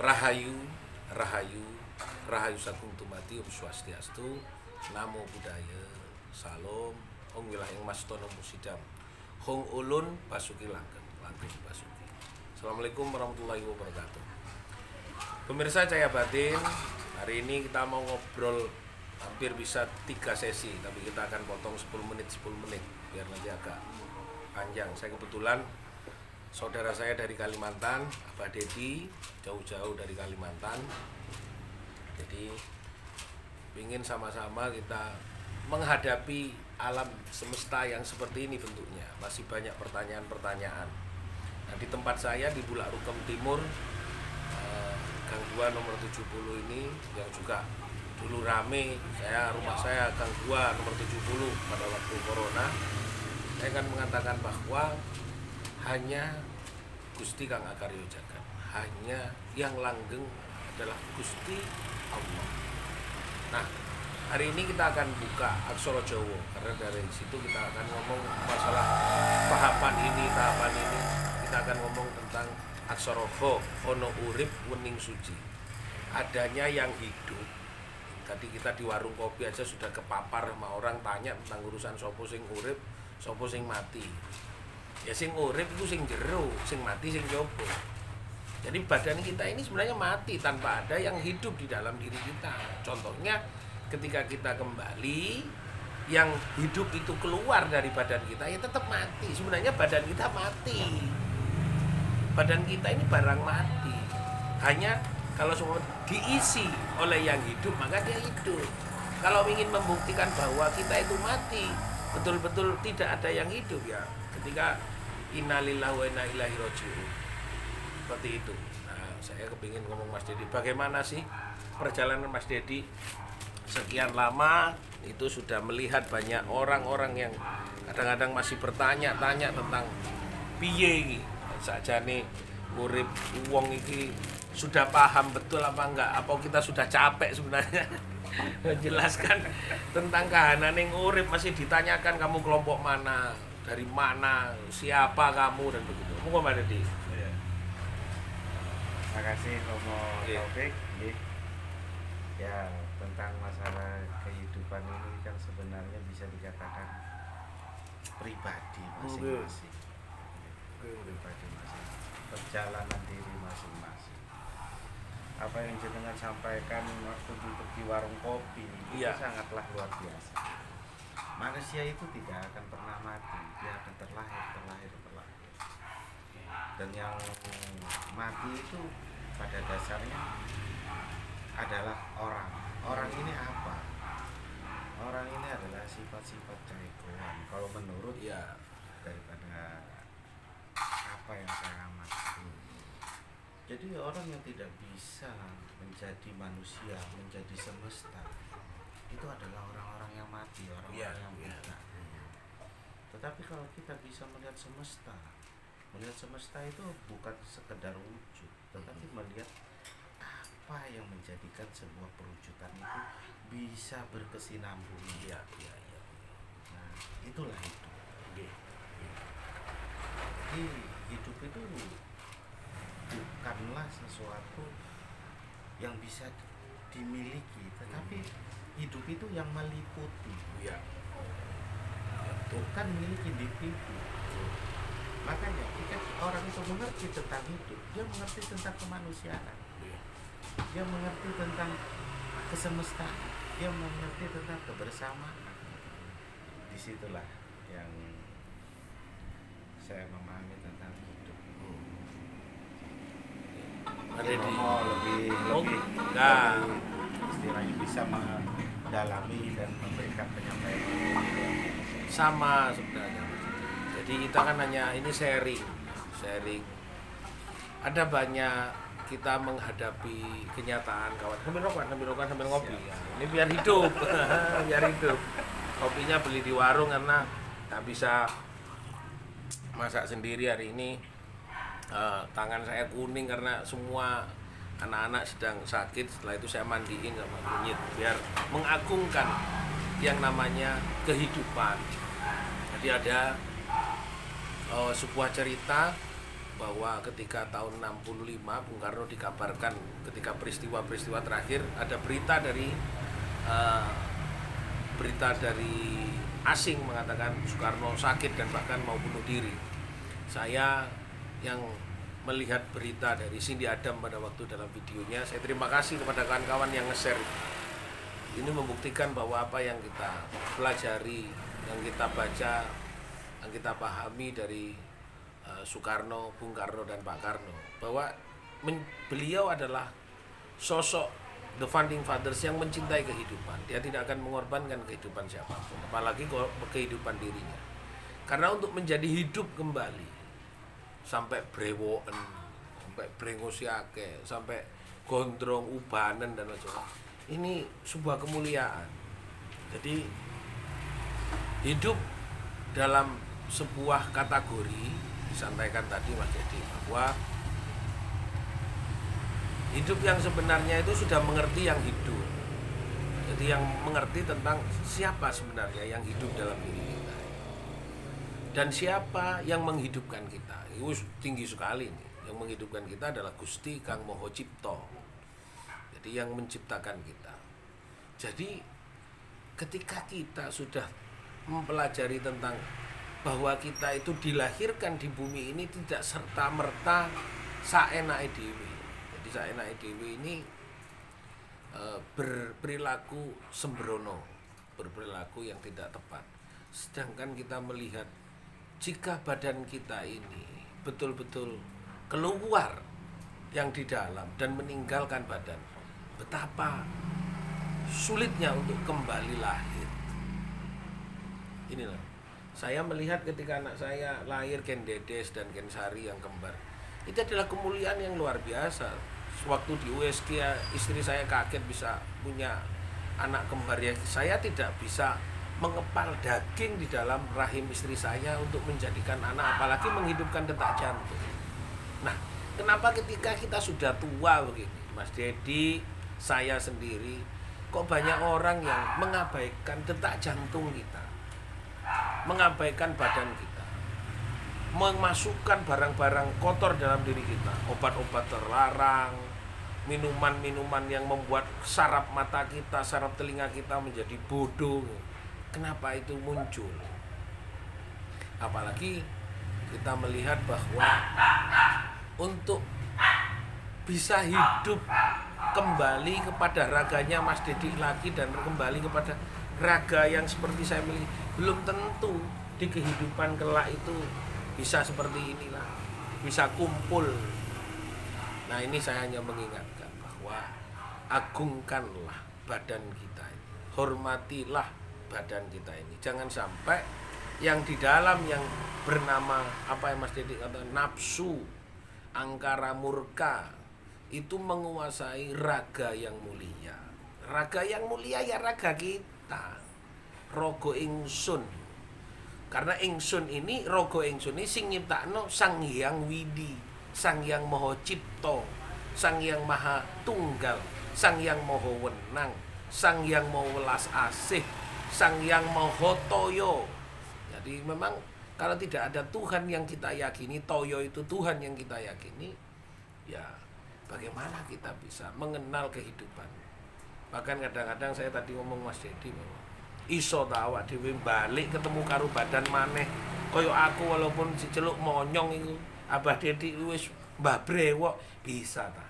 Rahayu, Rahayu, Rahayu Sagung Tumati, Om Swastiastu, Namo Buddhaya, Salam, Om Wilahing Mastono Musidam, Hong Ulun Basuki Langgeng, Langgeng Basuki. Assalamualaikum warahmatullahi wabarakatuh. Pemirsa Cahaya Batin, hari ini kita mau ngobrol hampir bisa 3 sesi, tapi kita akan potong 10 menit biar nanti agak panjang. Saya kebetulan saudara saya dari Kalimantan, Abah Dedi, jauh-jauh dari Kalimantan. Jadi ingin sama-sama kita menghadapi alam semesta yang seperti ini bentuknya. Masih banyak pertanyaan-pertanyaan. Nah, di tempat saya di Bulak Rukem Timur, Gang 2 nomor 70 ini yang juga dulu rame, rumah saya Gang 2 nomor 70 pada waktu corona. Saya akan mengatakan bahwa hanya Gusti Kang Akaryo Jagat, hanya yang langgeng adalah Gusti Allah. Nah, hari ini kita akan buka Aksara Jawa, karena dari situ kita akan ngomong masalah tahapan ini. Kita akan ngomong tentang Aksara Ho, ono urip wening suci. Adanya yang hidup. Tadi kita di warung kopi aja sudah kepapar sama orang tanya tentang urusan sopo sing urip, sopo sing mati. Ya sing urip itu sing jero, sing mati sing jopo. Jadi badan kita ini sebenarnya mati tanpa ada yang hidup di dalam diri kita. Contohnya ketika kita kembali, yang hidup itu keluar dari badan kita ya tetap mati. Sebenarnya badan kita mati. Badan kita ini barang mati. Hanya kalau semua diisi oleh yang hidup maka dia hidup. Kalau ingin membuktikan bahwa kita itu mati, betul-betul tidak ada yang hidup ya ketika innalillahi wa inna ilaihi raji'un. Seperti itu. Nah, saya kepingin ngomong Mas Dedi, bagaimana sih perjalanan Mas Dedi sekian lama itu sudah melihat banyak orang-orang yang kadang-kadang masih bertanya-tanya tentang piye iki sakjane urip wong iki sudah paham betul apa enggak, apa kita sudah capek sebenarnya menjelaskan tentang kahanan yang urip, masih ditanyakan kamu kelompok mana, dari mana, siapa kamu dan begitu. Monggo Mbak Dedi. Terima kasih Romo Taufik. Ya, tentang masalah kehidupan ini kan sebenarnya bisa dikatakan pribadi masing-masing. Pribadi masing-masing. Perjalanan diri masing-masing. Apa yang jenengan sampaikan waktu duduk di warung kopi itu sangatlah luar biasa. Manusia itu tidak akan pernah mati, dia akan terlahir. Dan yang mati itu pada dasarnya adalah orang. Orang ini apa? Orang ini adalah sifat-sifat keegoan. Kalau menurut daripada apa yang saya amati. Jadi orang yang tidak bisa menjadi manusia, menjadi semesta, itu adalah orang-orang yang mati, orang-orang yang buta. Tetapi kalau kita bisa melihat semesta itu bukan sekedar wujud, tetapi melihat apa yang menjadikan sebuah perwujudan itu bisa berkesinambungan. Nah, itulah hidup. Jadi hidup itu bukanlah sesuatu yang bisa dimiliki, tetapi hidup itu yang meliputi. Bukan milik individu. Makanya jika orang itu mengerti tentang hidup, dia mengerti tentang kemanusiaan, dia mengerti tentang kesemestaan, dia mengerti tentang kebersamaan. Disitulah yang saya memahami tentang hidup. lebih istilahnya bisa mendalami dan memberikan penyampaian sama sebenarnya. Jadi kita kan hanya ini sharing. Ada banyak kita menghadapi kenyataan kawan. Sambil ngopi. Ya. Ini biar hidup, biar hidup. Kopinya beli di warung karena nggak bisa masak sendiri hari ini. Tangan saya kuning karena semua anak-anak sedang sakit. Setelah itu saya mandiin sama kunyit biar mengagungkan yang namanya kehidupan. Jadi ada sebuah cerita bahwa ketika tahun 65 Bung Karno dikabarkan ketika peristiwa-peristiwa terakhir ada berita dari asing mengatakan Soekarno sakit dan bahkan mau bunuh diri. Saya yang melihat berita dari Cindy Adam pada waktu dalam videonya, saya terima kasih kepada kawan-kawan yang nge-share. Ini membuktikan bahwa apa yang kita pelajari, yang kita baca, yang kita pahami dari Soekarno, Bung Karno dan Pak Karno, bahwa beliau adalah sosok the founding fathers yang mencintai kehidupan. Dia tidak akan mengorbankan kehidupan siapapun, apalagi kehidupan dirinya. Karena untuk menjadi hidup kembali, sampai brewoken, sampai brengosiake, sampai gondrong, ubanan dan macam-macam, ini sebuah kemuliaan. Jadi hidup dalam sebuah kategori disampaikan tadi Mas Dedi, bahwa hidup yang sebenarnya itu sudah mengerti yang hidup. Jadi yang mengerti tentang siapa sebenarnya yang hidup dalam diri kita dan siapa yang menghidupkan kita. Itu tinggi sekali nih. Yang menghidupkan kita adalah Gusti Kang Moho Cipto. Jadi yang menciptakan kita. Jadi ketika kita sudah mempelajari tentang bahwa kita itu dilahirkan di bumi ini tidak serta-merta saenake dhewe. Jadi saenake dhewe ini berperilaku sembrono, berperilaku yang tidak tepat. Sedangkan kita melihat jika badan kita ini betul-betul keluar yang di dalam dan meninggalkan badan, betapa sulitnya untuk kembali lahir. Inilah saya melihat ketika anak saya lahir, Ken Dedes dan Ken Sari yang kembar, itu adalah kemuliaan yang luar biasa. Waktu di USG istri saya kaget bisa punya anak kembar ya. Saya tidak bisa mengepal daging di dalam rahim istri saya untuk menjadikan anak, apalagi menghidupkan detak jantung. Nah, kenapa ketika kita sudah tua begini, Mas Dedi, saya sendiri, kok banyak orang yang mengabaikan detak jantung kita, mengabaikan badan kita, memasukkan barang-barang kotor dalam diri kita, obat-obat terlarang, minuman-minuman yang membuat saraf mata kita, saraf telinga kita menjadi bodoh. Kenapa itu muncul? Apalagi kita melihat bahwa untuk bisa hidup kembali kepada raganya Mas Dedi lagi dan kembali kepada raga yang seperti saya miliki, belum tentu di kehidupan kelak itu bisa seperti inilah, bisa kumpul. Nah, ini saya hanya mengingatkan bahwa agungkanlah badan kita ini, hormatilah badan kita ini. Jangan sampai yang di dalam yang bernama apa yang Mas Dedi kata nafsu, angkara murka itu menguasai raga yang mulia. Raga yang mulia ya raga kita, rogo ingsun. Karena ingsun ini, rogo ingsun ini sing nyiptakno Sang Hyang Widi, Sang Hyang Maha Cipto, Sang Hyang Maha Tunggal, Sang Hyang Maha Wenang, Sang Hyang Maha Welas Asih, Sang Hyang Maha Toyo. Jadi memang kalau tidak ada Tuhan yang kita yakini, Toyo itu Tuhan yang kita yakini, ya bagaimana kita bisa mengenal kehidupan. Bahkan kadang-kadang saya tadi ngomong Mas Dedi bahwa iso ta awak dhewe balik ketemu karo badan maneh kaya aku walaupun diceluk monyong iku Abah Dedi wis mbah brewok, bisa ta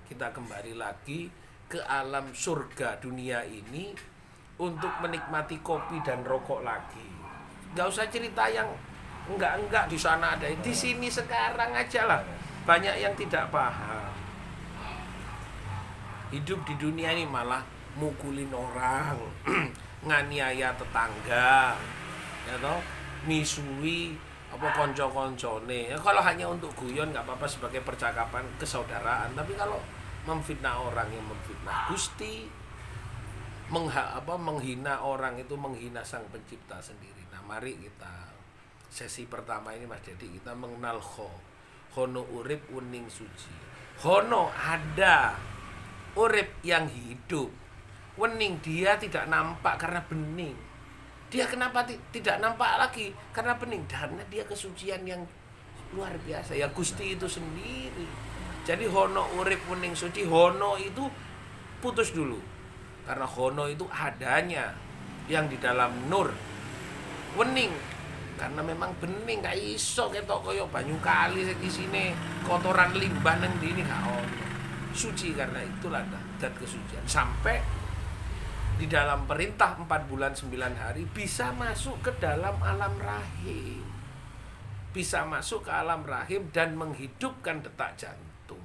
kita kembali lagi ke alam surga dunia ini untuk menikmati kopi dan rokok lagi. Nggak usah cerita yang enggak di sana ada, di sini sekarang aja lah banyak yang tidak paham. Hidup di dunia ini malah mukulin orang, nganiaya tetangga, ya toh, misui apa konco-koncone. Ya, kalau hanya untuk guyon nggak apa-apa sebagai percakapan kesaudaraan, tapi kalau memfitnah orang yang memfitnah Gusti, menghina orang itu menghina Sang Pencipta sendiri. Nah, mari kita sesi pertama ini Mas Dedi kita mengenal Hono urip uning suci. Hono ada, urip yang hidup. Wening dia tidak nampak karena bening. Dia kenapa tidak nampak lagi? Karena bening. Karena dia kesucian yang luar biasa ya Gusti itu sendiri. Jadi hono urip wening suci, hono itu putus dulu. Karena hono itu adanya yang di dalam nur. Wening karena memang bening gak iso ketok kaya banyu kali sing isine kotoran limbah nang ndine gak ono. Suci karena itulah zat kesucian. Sampai di dalam perintah 4 bulan 9 hari bisa masuk ke dalam alam rahim. Bisa masuk ke alam rahim dan menghidupkan detak jantung.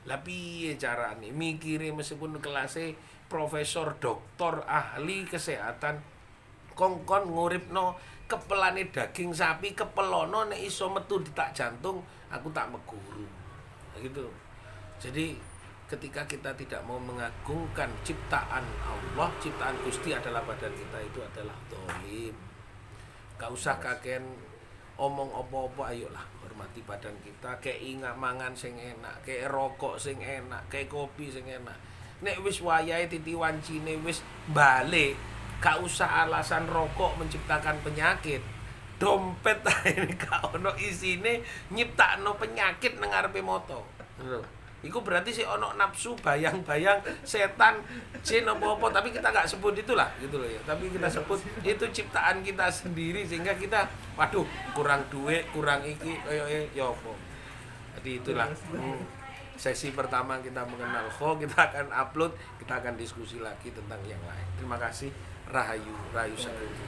Lah piye carane? Mikire meskipun kelasnya profesor, doktor, ahli kesehatan kongkon nguripno kepelane daging sapi kepelono nek iso metu detak jantung, aku tak meguru. Gitu. Jadi ketika kita tidak mau mengagungkan ciptaan Allah, ciptaan Gusti adalah badan kita itu adalah dolim. Gak usah kaken omong apa-apa, ayolah hormati badan kita, kayak ingat mangan sing enak, kayak rokok sing enak, kayak kopi sing enak. Nek wis wayahe titi wancine wis balik, gak usah alasan rokok menciptakan penyakit. Dompet ini gak ono isine nyiptakno penyakit nang ngarepe moto. Iku berarti sih ono nafsu, bayang-bayang, setan, jin apa-apa, tapi kita nggak sebut itulah gitu loh ya. Tapi kita sebut itu ciptaan kita sendiri sehingga kita waduh kurang duit, kurang iki ya apa. Jadi itulah sesi pertama kita mengenal Kho, kita akan upload, kita akan diskusi lagi tentang yang lain. Terima kasih. Rahayu Sakutu.